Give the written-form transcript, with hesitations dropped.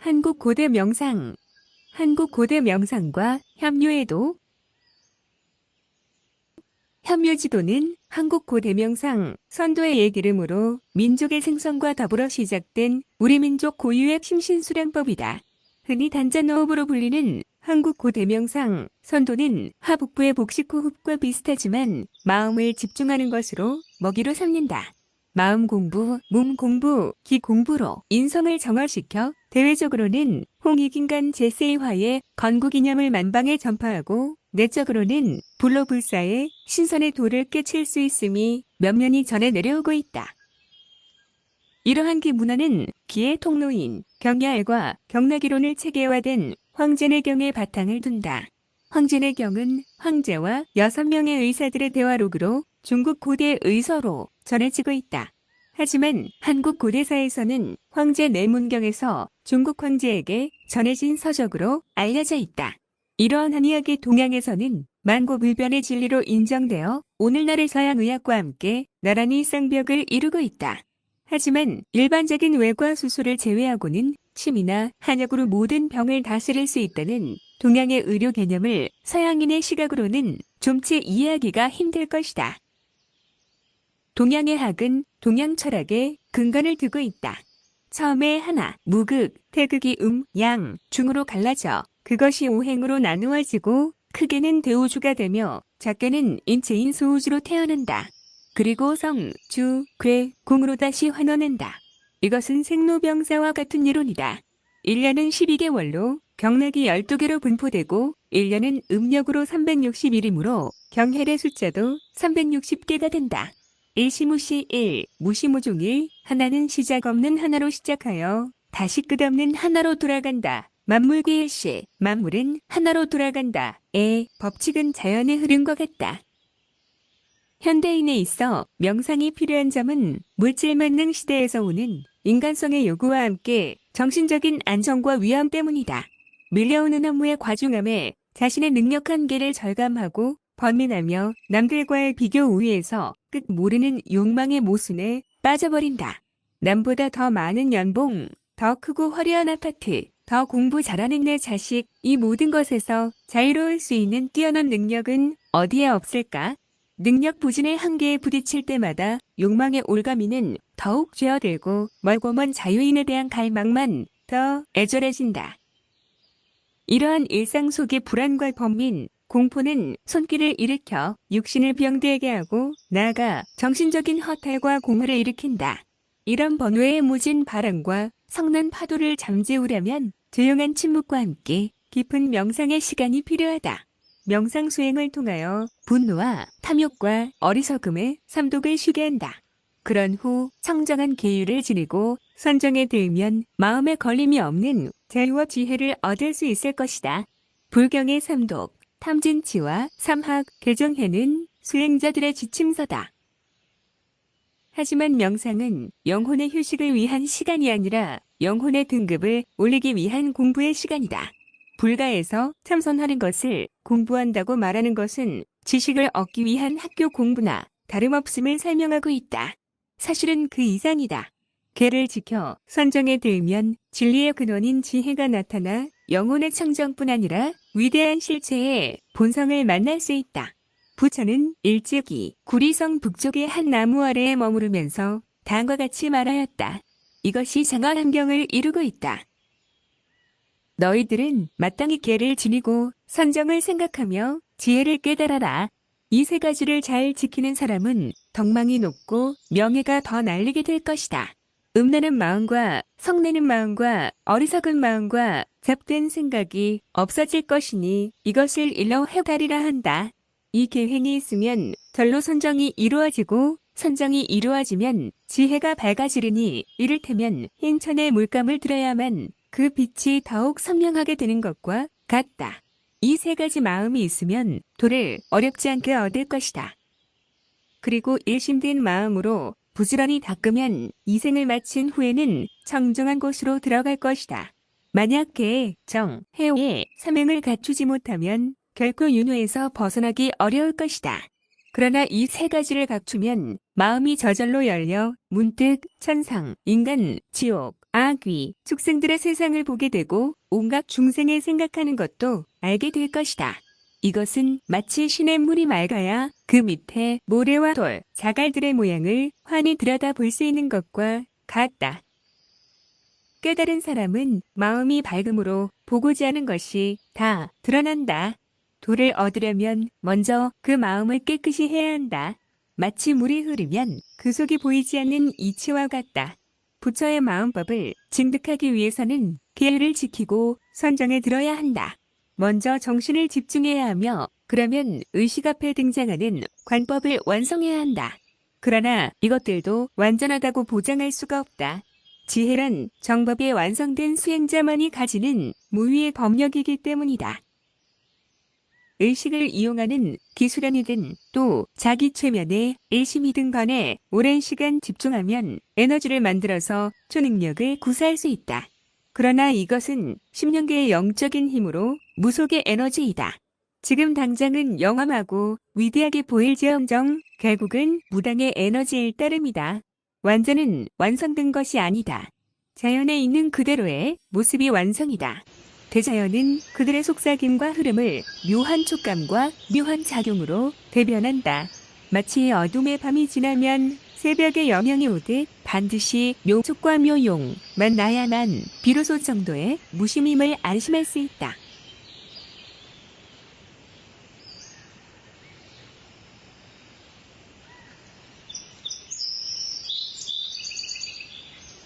한국 고대 명상. 한국 고대 명상과 협류에도. 협류지도는 한국 고대 명상, 선도의 옛 이름으로 민족의 생성과 더불어 시작된 우리 민족 고유의 심신수련법이다. 흔히 단자노흡으로 불리는 한국 고대 명상, 선도는 하복부의 복식호흡과 비슷하지만 마음을 집중하는 것으로 먹이로 삼는다. 마음 공부, 몸 공부, 기 공부로 인성을 정화시켜 대외적으로는 홍익인간 제세이화의 건국이념을 만방에 전파하고 내적으로는 불로불사의 신선의 도를 깨칠 수 있음이 면면이 전해 내려오고 있다. 이러한 기문화는 기의 통로인 경야일과 경락이론을 체계화된 황제내경의 바탕을 둔다. 황제내경은 황제와 6명의 의사들의 대화록으로 중국 고대 의서로 전해지고 있다. 하지만 한국 고대사에서는 황제 내문경에서 중국 황제에게 전해진 서적으로 알려져 있다. 이러한 이야기 동양에서는 만고불변의 진리로 인정되어 오늘날의 서양의학과 함께 나란히 쌍벽을 이루고 있다. 하지만 일반적인 외과 수술을 제외하고는 침이나 한약으로 모든 병을 다스릴 수 있다는 동양의 의료 개념을 서양인의 시각으로는 좀채 이해하기가 힘들 것이다. 동양의 학은 동양 철학에 근간을 두고 있다. 처음에 하나, 무극, 태극이 양, 중으로 갈라져 그것이 오행으로 나누어지고 크게는 대우주가 되며 작게는 인체인 소우주로 태어난다. 그리고 성, 주, 괴, 공으로 다시 환원한다. 이것은 생로병사와 같은 이론이다. 1년은 12개월로 경락이 12개로 분포되고 1년은 음력으로 361이므로 경헬의 숫자도 360개가 된다. 일시무시 1, 무시무종 1, 하나는 시작 없는 하나로 시작하여 다시 끝없는 하나로 돌아간다. 만물기일시, 만물은 하나로 돌아간다. 법칙은 자연의 흐름과 같다. 현대인에 있어 명상이 필요한 점은 물질만능 시대에서 오는 인간성의 요구와 함께 정신적인 안정과 위험 때문이다. 밀려오는 업무의 과중함에 자신의 능력 한계를 절감하고 번민하며 남들과의 비교 우위에서 끝 모르는 욕망의 모순에 빠져버린다. 남보다 더 많은 연봉, 더 크고 화려한 아파트, 더 공부 잘하는 내 자식, 이 모든 것에서 자유로울 수 있는 뛰어난 능력은 어디에 없을까? 능력 부진의 한계에 부딪힐 때마다 욕망의 올가미는 더욱 쥐어들고 멀고 먼 자유인에 대한 갈망만 더 애절해진다. 이러한 일상 속의 불안과 번민, 공포는 손길을 일으켜 육신을 병들게 하고 나아가 정신적인 허탈과 공허를 일으킨다. 이런 번뇌의 무진 바람과 성난 파도를 잠재우려면 조용한 침묵과 함께 깊은 명상의 시간이 필요하다. 명상 수행을 통하여 분노와 탐욕과 어리석음의 삼독을 쉬게 한다. 그런 후 청정한 계율을 지니고 선정에 들면 마음에 걸림이 없는 자유와 지혜를 얻을 수 있을 것이다. 불경의 삼독, 탐진치와 삼학, 개정해는 수행자들의 지침서다. 하지만 명상은 영혼의 휴식을 위한 시간이 아니라 영혼의 등급을 올리기 위한 공부의 시간이다. 불가에서 참선하는 것을 공부한다고 말하는 것은 지식을 얻기 위한 학교 공부나 다름없음을 설명하고 있다. 사실은 그 이상이다. 계를 지켜 선정에 들면 진리의 근원인 지혜가 나타나 영혼의 청정뿐 아니라 위대한 실체의 본성을 만날 수 있다. 부처는 일찍이 구리성 북쪽의 한 나무 아래에 머무르면서 다음과 같이 말하였다. 이것이 장화 환경을 이루고 있다. 너희들은 마땅히 계를 지니고 선정을 생각하며 지혜를 깨달아라. 이 세 가지를 잘 지키는 사람은 덕망이 높고 명예가 더 날리게 될 것이다. 음란한 마음과 성내는 마음과 어리석은 마음과 잡된 생각이 없어질 것이니 이것을 일러 해달이라 한다. 이 계행이 있으면 절로 선정이 이루어지고 선정이 이루어지면 지혜가 밝아지르니 이를테면 흰 천에 물감을 들어야만 그 빛이 더욱 선명하게 되는 것과 같다. 이 세 가지 마음이 있으면 도를 어렵지 않게 얻을 것이다. 그리고 일심된 마음으로 부지런히 닦으면 이 생을 마친 후에는 청정한 곳으로 들어갈 것이다. 만약 계, 정, 해의 삼행을 갖추지 못하면 결코 윤회에서 벗어나기 어려울 것이다. 그러나 이 세 가지를 갖추면 마음이 저절로 열려 문득 천상, 인간, 지옥, 아귀, 축생들의 세상을 보게 되고 온갖 중생을 생각하는 것도 알게 될 것이다. 이것은 마치 신의 물이 맑아야 그 밑에 모래와 돌, 자갈들의 모양을 환히 들여다 볼 수 있는 것과 같다. 깨달은 사람은 마음이 밝음으로 보고자 하는 것이 다 드러난다. 돌을 얻으려면 먼저 그 마음을 깨끗이 해야 한다. 마치 물이 흐르면 그 속이 보이지 않는 이치와 같다. 부처의 마음법을 증득하기 위해서는 계율을 지키고 선정에 들어야 한다. 먼저 정신을 집중해야 하며 그러면 의식 앞에 등장하는 관법을 완성해야 한다. 그러나 이것들도 완전하다고 보장할 수가 없다. 지혜란 정법이 완성된 수행자만이 가지는 무위의 법력이기 때문이다. 의식을 이용하는 기술연이든 또 자기 최면에 일심이든 간에 오랜 시간 집중하면 에너지를 만들어서 초능력을 구사할 수 있다. 그러나 이것은 10년계의 영적인 힘으로 무속의 에너지이다. 지금 당장은 영험하고 위대하게 보일지언정 결국은 무당의 에너지일 따름이다. 완전은 완성된 것이 아니다. 자연에 있는 그대로의 모습이 완성이다. 대자연은 그들의 속삭임과 흐름을 묘한 촉감과 묘한 작용으로 대변한다. 마치 어둠의 밤이 지나면 새벽의 영향이 오듯 반드시 묘촉과 묘용만 나야만 비로소 정도의 무심임을 안심할 수 있다.